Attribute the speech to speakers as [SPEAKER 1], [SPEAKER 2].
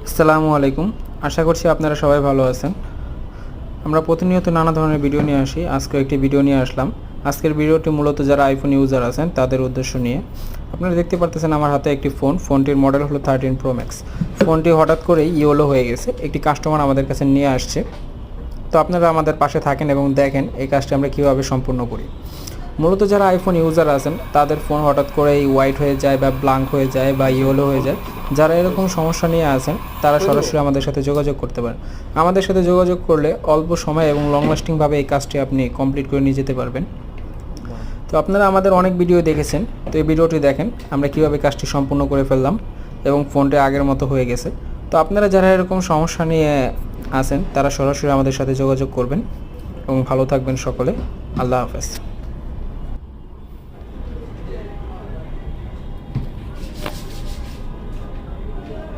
[SPEAKER 1] আসসালামু আলাইকুম। আশা করছি আপনারা সবাই ভালো আছেন। আমরা প্রতিনিয়ত নানা ধরনের ভিডিও নিয়ে আসি। আজকেও একটি ভিডিও নিয়ে আসলাম। আজকের ভিডিওটি মূলত যারা আইফোন ইউজার আছেন তাদের উদ্দেশ্য নিয়ে। আপনারা দেখতে পারতেছেন আমার হাতে একটি ফোনটির মডেল হলো 13 Pro Max। ফোনটি হঠাৎ করেই ইয়েলো হয়ে গেছে। একটি কাস্টমার আমাদের কাছে নিয়ে আসছে। তো আপনারা আমাদের পাশে থাকেন এবং দেখেন এই কাজটি আমরা কীভাবে সম্পূর্ণ করি। মূলত যারা আইফোন ইউজার আছেন তাদের ফোন হঠাৎ করেই হোয়াইট হয়ে যায় বা ব্ল্যাঙ্ক হয়ে যায় বা ইয়েলো হয়ে যায়। যারা এরকম সমস্যা নিয়ে আছেন তারা সরাসরি আমাদের সাথে যোগাযোগ করতে পারেন। আমাদের সাথে যোগাযোগ করলে অল্প সময় এবং লং লাস্টিংভাবে এই কাজটি আপনি কমপ্লিট করে নিয়ে যেতে পারবেন। তো আপনারা আমাদের অনেক ভিডিও দেখেছেন, তো এই ভিডিওটি দেখেন আমরা কীভাবে কাজটি সম্পূর্ণ করে ফেললাম এবং ফোনটি আগের মতো হয়ে গেছে। তো আপনারা যারা এরকম সমস্যা নিয়ে আছেন তারা সরাসরি আমাদের সাথে যোগাযোগ করবেন এবং ভালো থাকবেন সকলে। আল্লাহ হাফেজ।